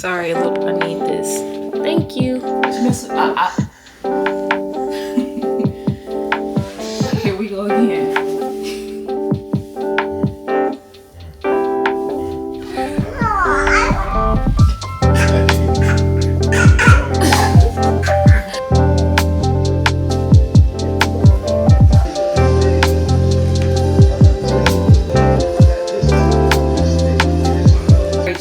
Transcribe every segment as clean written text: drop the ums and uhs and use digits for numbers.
Sorry, look, I need this. Thank you. Here we go again.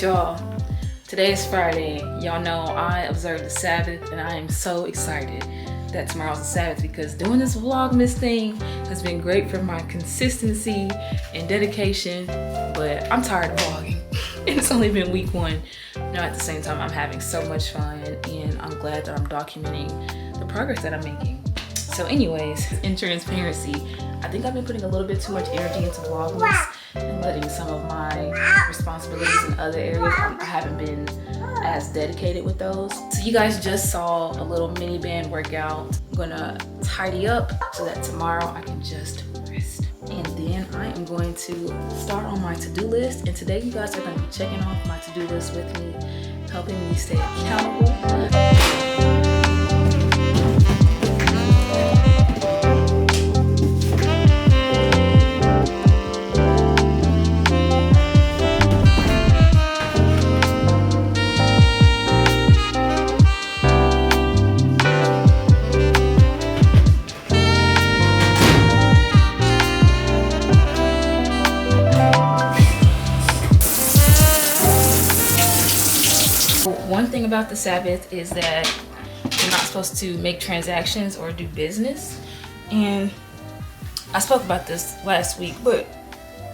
Y'all, today is Friday. Y'all know I observe the Sabbath, and I am so excited that tomorrow's the Sabbath because doing this Vlogmas thing has been great for my consistency and dedication, but I'm tired of vlogging. And it's only been week one. Now at the same time, I'm having so much fun, and I'm glad that I'm documenting the progress that I'm making. So anyways, in transparency, I think I've been putting a little bit too much energy into Vlogmas and letting some of my responsibilities in other areas, I haven't been as dedicated with those. So you guys just saw a little mini band workout. I'm gonna tidy up so that tomorrow I can just rest. And then I am going to start on my to-do list. And today you guys are gonna be checking off my to-do list with me, helping me stay accountable. One thing about the Sabbath is that you're not supposed to make transactions or do business. And I spoke about this last week, but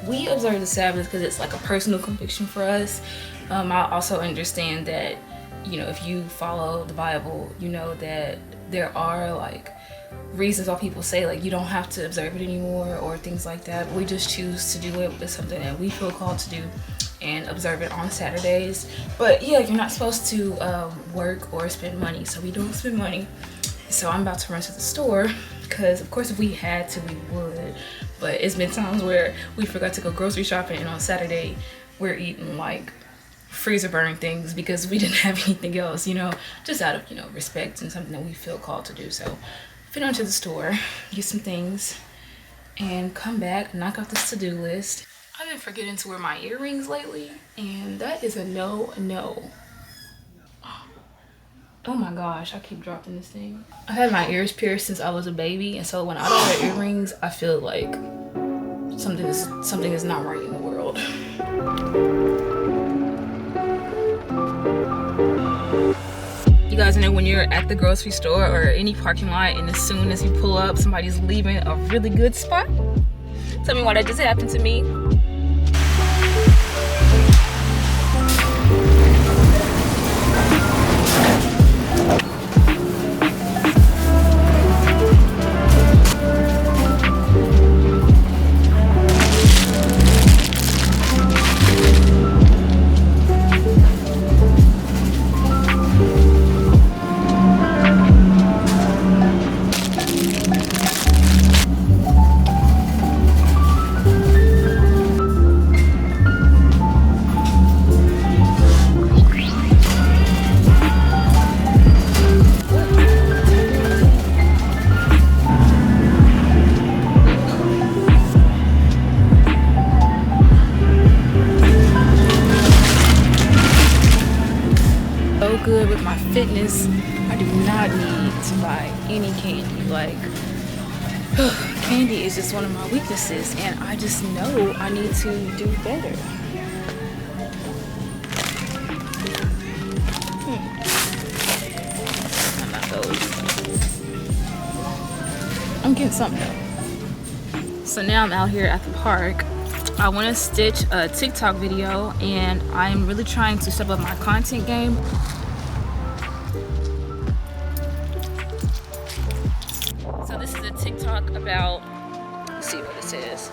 we observe the Sabbath because it's like a personal conviction for us. I also understand that, you know, if you follow the Bible, you know that there are like reasons why people say like you don't have to observe it anymore or things like that. We just choose to do it. It's something that we feel called to do and observe it on Saturdays. But yeah, you're not supposed to work or spend money, so we don't spend money. So I'm about to run to the store because of course if we had to we would, but it's been times where we forgot to go grocery shopping and on Saturday we're eating like freezer burning things because we didn't have anything else, you know, just out of, you know, respect and something that we feel called to do. So fit onto the store, get some things, and come back, knock off this to-do list. I've been forgetting to wear my earrings lately, and that is a no. Oh my gosh, I keep dropping this thing. I've had my ears pierced since I was a baby, and so when I don't wear earrings, I feel like something is not right in the world. You guys know when you're at the grocery store or any parking lot, and as soon as you pull up, somebody's leaving a really good spot? Tell me why that just happened to me. Good with my fitness, I do not need to buy any candy. Like candy is just one of my weaknesses, and I just know I need to do better. Not those. I'm getting something though. So now I'm out here at the park. I want to stitch a TikTok video, and I'm really trying to step up my content game. So this is a TikTok about, let's see what it says.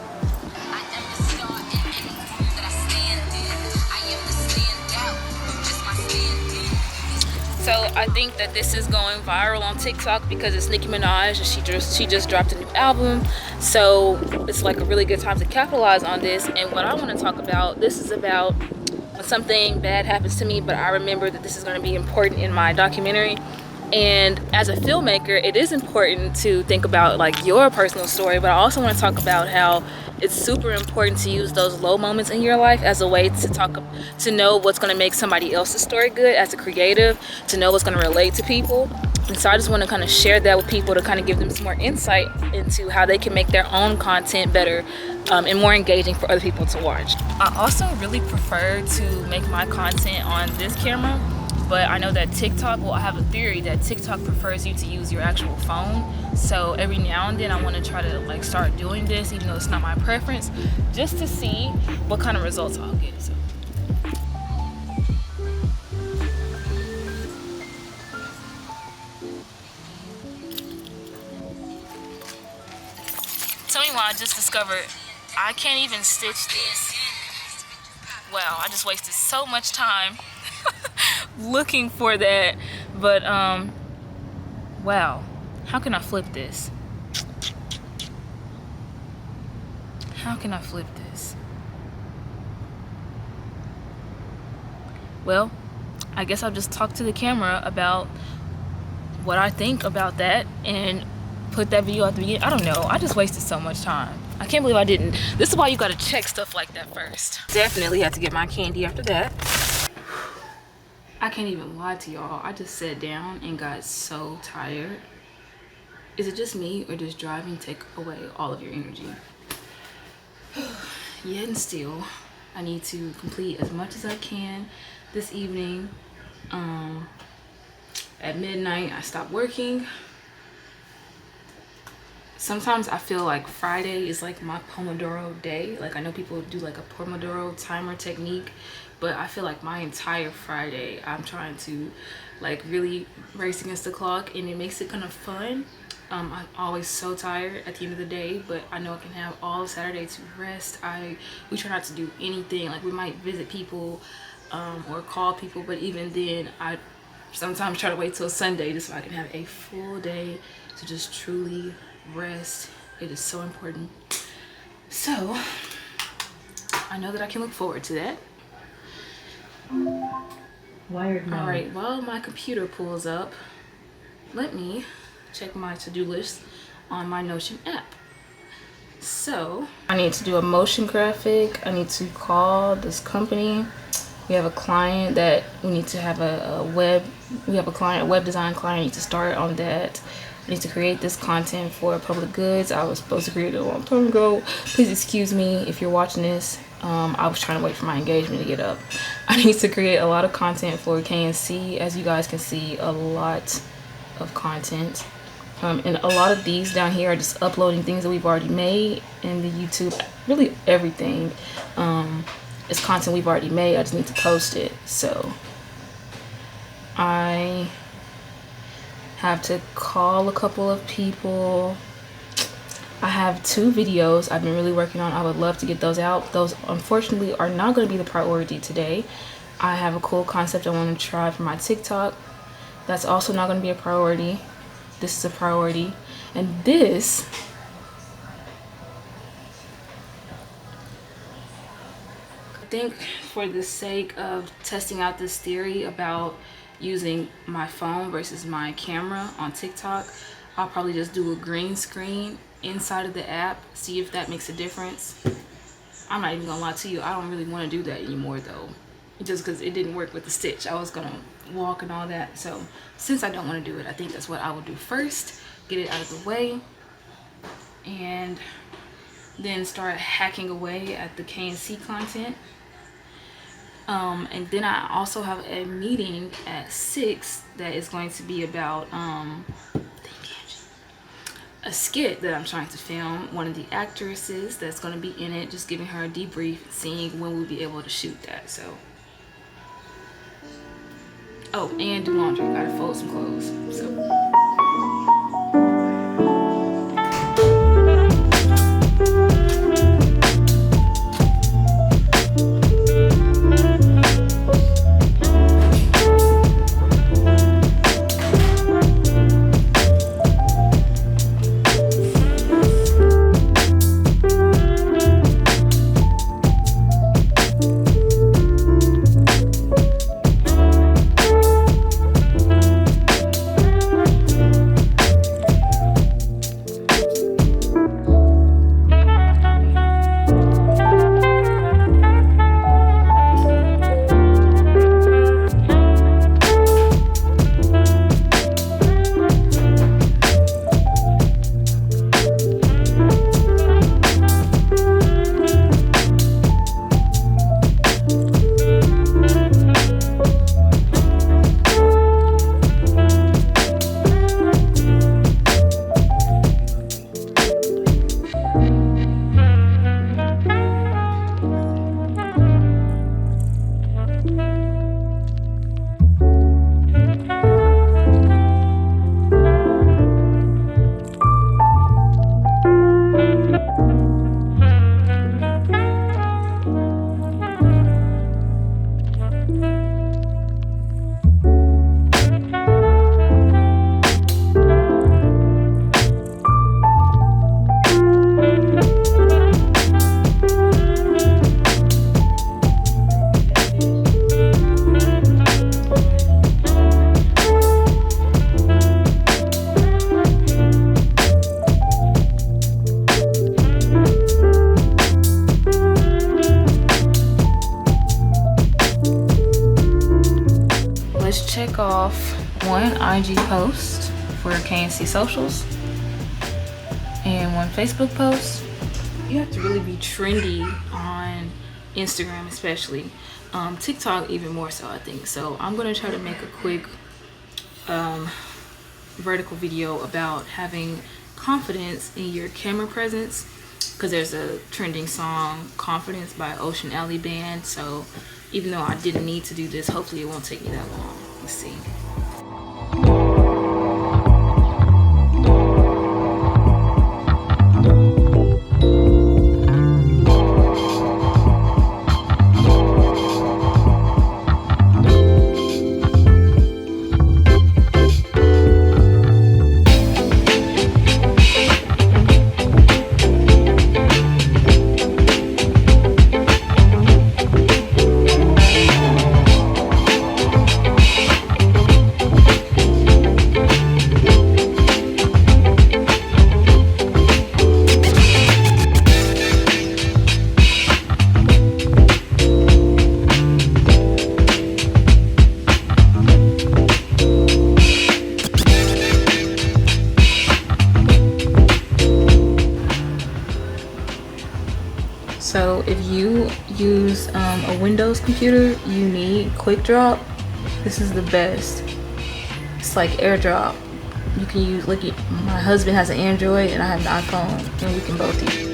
So I think that this is going viral on TikTok because it's Nicki Minaj and she just dropped a new album. So it's like a really good time to capitalize on this. And what I want to talk about, this is about a something bad happens to me, but I remember that this is going to be important in my documentary. And as a filmmaker, it is important to think about like your personal story, but I also want to talk about how it's super important to use those low moments in your life as a way to know what's going to make somebody else's story good as a creative, to know what's going to relate to people. And so I just want to kind of share that with people to kind of give them some more insight into how they can make their own content better and more engaging for other people to watch. I also really prefer to make my content on this camera, but I know that TikTok, well, I have a theory that TikTok prefers you to use your actual phone. So every now and then I want to try to like start doing this, even though it's not my preference, just to see what kind of results I'll get. So. Tell me why I just discovered I can't even stitch this. Wow, I just wasted so much time looking for that. But wow, how can I flip this? How can I flip this? Well, I guess I'll just talk to the camera about what I think about that and put that video at the beginning. I don't know, I just wasted so much time. I can't believe I didn't. This is why you gotta check stuff like that first. Definitely had to get my candy after that. I can't even lie to y'all. I just sat down and got so tired. Is it just me, or does driving take away all of your energy? Yet and still, I need to complete as much as I can this evening. At midnight, I stop working. Sometimes I feel like Friday is like my Pomodoro day. Like I know people do like a Pomodoro timer technique, but I feel like my entire Friday I'm trying to like really race against the clock, and it makes it kind of fun. I'm always so tired at the end of the day, but I know I can have all Saturday to rest. We try not to do anything. Like we might visit people or call people, but even then I sometimes try to wait till Sunday just so I can have a full day to just truly rest. It is so important. So I know that I can look forward to that. Wired mode. All right, while my computer pulls up, let me check my to-do list on my Notion app. So I need to do a motion graphic. I need to call this company. We have a client that we need to have a web design client. I need to start on that. I need to create this content for public goods. I was supposed to create it a long time ago. Please excuse me if you're watching this. I was trying to wait for my engagement to get up. I need to create a lot of content for KNC. As you guys can see, a lot of content. And a lot of these down here are just uploading things that we've already made in the YouTube. Really everything is content we've already made. I just need to post it. So I have to call a couple of people. I have 2 videos I've been really working on. I would love to get those out. Those unfortunately are not going to be the priority today. I have a cool concept I want to try for my TikTok. That's also not going to be a priority. This is a priority. And this I think for the sake of testing out this theory about using my phone versus my camera on TikTok, I'll probably just do a green screen inside of the app, see if that makes a difference. I'm not even gonna lie to you, I don't really want to do that anymore though, just because it didn't work with the stitch. I was gonna walk and all that, so since I don't want to do it, I think that's what I will do first. Get it out of the way and then start hacking away at the KNC content. And then I also have a meeting at 6 that is going to be about a skit that I'm trying to film. One of the actresses that's going to be in it, just giving her a debrief, seeing when we'll be able to shoot that. So, oh, and do laundry. Gotta fold some clothes. So. just check off one IG post for KNC socials and one Facebook post. You have to really be trendy on Instagram, especially. TikTok even more so, I think. So I'm gonna try to make a quick vertical video about having confidence in your camera presence, because there's a trending song, Confidence by Ocean Alley Band. So even though I didn't need to do this, hopefully it won't take me that long. Let's see. So if you use a Windows computer, you need Quick Drop. This is the best. It's like AirDrop. You can use, like, my husband has an Android and I have an iPhone, and we can both use it.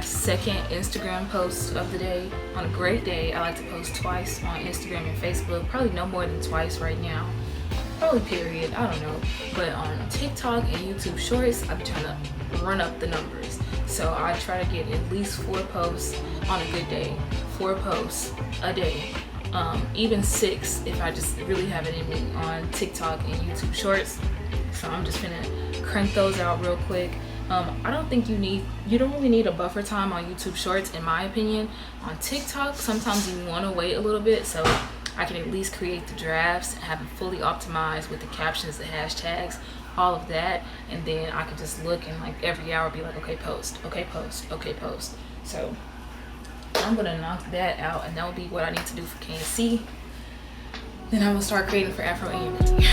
Second Instagram post of the day. On a great day, I like to post twice on Instagram and Facebook. Probably no more than twice right now. Probably period, I don't know. But on TikTok and YouTube Shorts, I'm trying to run up the numbers. So I try to get at least 4 posts on a good day. 4 posts a day. Even 6 if I just really have it in me on TikTok and YouTube Shorts. So I'm just gonna crank those out real quick. I don't think you don't really need a buffer time on YouTube Shorts, in my opinion. On TikTok, sometimes you want to wait a little bit, so I can at least create the drafts, have it fully optimized with the captions, the hashtags, all of that, and then I can just look and like every hour be like, okay, post, okay, post, okay, post. So I'm gonna knock that out, and that will be what I need to do for KNC. Then I'm gonna start creating for Afro Angie.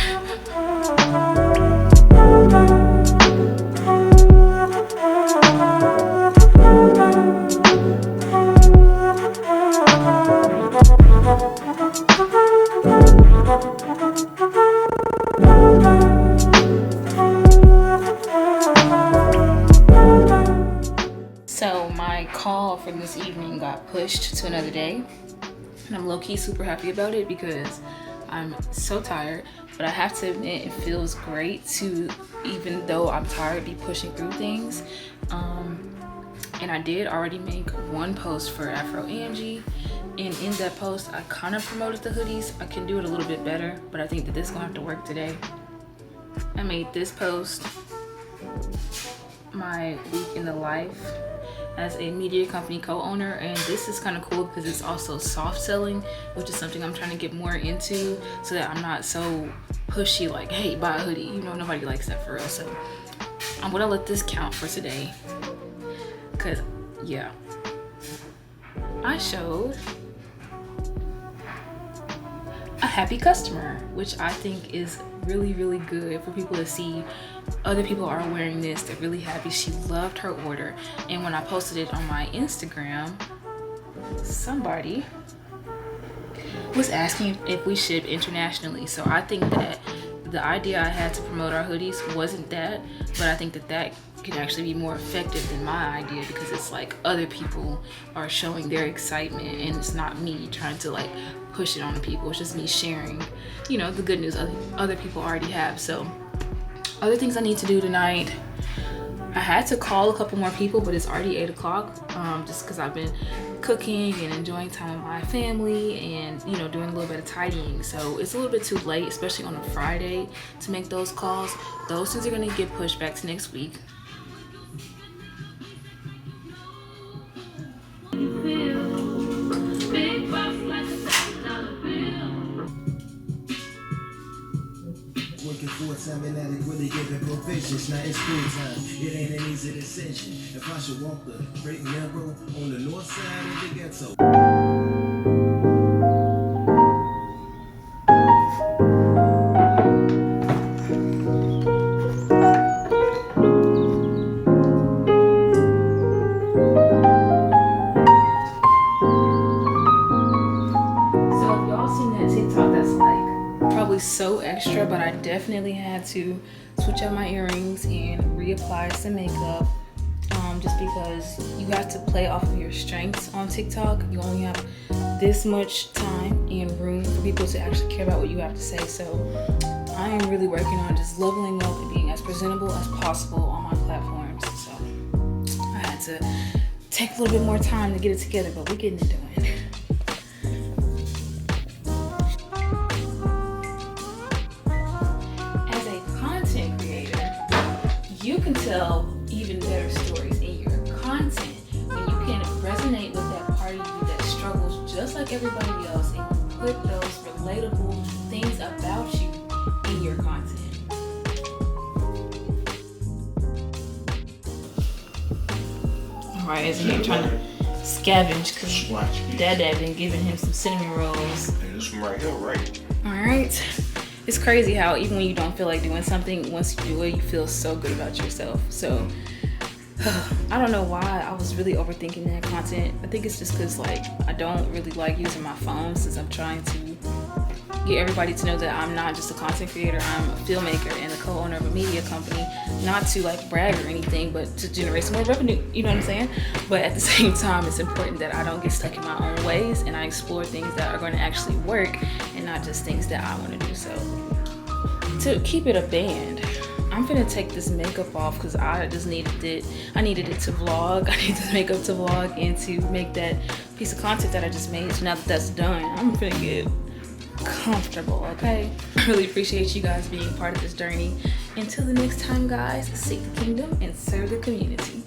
So my call for this evening got pushed to another day, and I'm low-key super happy about it because I'm so tired, but I have to admit it feels great to, even though I'm tired, be pushing through things. And I did already make one post for Afro Angie, and in that post I kind of promoted the hoodies. I can do it a little bit better, but I think that this is gonna have to work today. I made this post my week in the life as a media company co-owner, and this is kind of cool because it's also soft selling, which is something I'm trying to get more into, so that I'm not so pushy like, hey, buy a hoodie. You know, nobody likes that for real. So I'm gonna let this count for today, because yeah, I showed a happy customer, which I think is really, really good for people to see. Other people are wearing this, they're really happy. She loved her order, and when I posted it on my Instagram, somebody was asking if we ship internationally. So I think that the idea I had to promote our hoodies wasn't that, but I think that that can actually be more effective than my idea, because it's like other people are showing their excitement, and it's not me trying to like push it on people. It's just me sharing, you know, the good news other people already have. So other things I need to do tonight, I had to call a couple more people, but it's already 8 o'clock, just because I've been cooking and enjoying time with my family, and, you know, doing a little bit of tidying. So it's a little bit too late, especially on a Friday, to make those calls. Those things are going to get pushed back to next week. You feel Seminatic really giving provisions. Now it's school time. It ain't an easy decision. If I should walk the great narrow on the north side of the ghetto. So extra, but I definitely had to switch out my earrings and reapply some makeup, just because you have to play off of your strengths on TikTok. You only have this much time and room for people to actually care about what you have to say. So I am really working on just leveling up and being as presentable as possible on my platforms. So I had to take a little bit more time to get it together, but we're getting it done. You can tell even better stories in your content when you can resonate with that part of you that struggles just like everybody else, and put those relatable things about you in your content. Alright, isn't he trying to scavenge because Dad been giving him some cinnamon rolls. Hey, this one right here, right? Alright. It's crazy how even when you don't feel like doing something, once you do it, you feel so good about yourself. So I don't know why I was really overthinking that content. I think it's just because like I don't really like using my phone, since I'm trying to get everybody to know that I'm not just a content creator. I'm a filmmaker and the co-owner of a media company. Not to like brag or anything, but to generate some more revenue. You know what I'm saying? But at the same time, it's important that I don't get stuck in my own ways and I explore things that are going to actually work and not just things that I want to do. So to keep it a band, I'm gonna take this makeup off because I just needed it. I needed it to vlog. I need this makeup to vlog and to make that piece of content that I just made. So now that that's done, I'm gonna get comfortable, okay? I really appreciate you guys being part of this journey. Until the next time, guys, seek the kingdom and serve the community.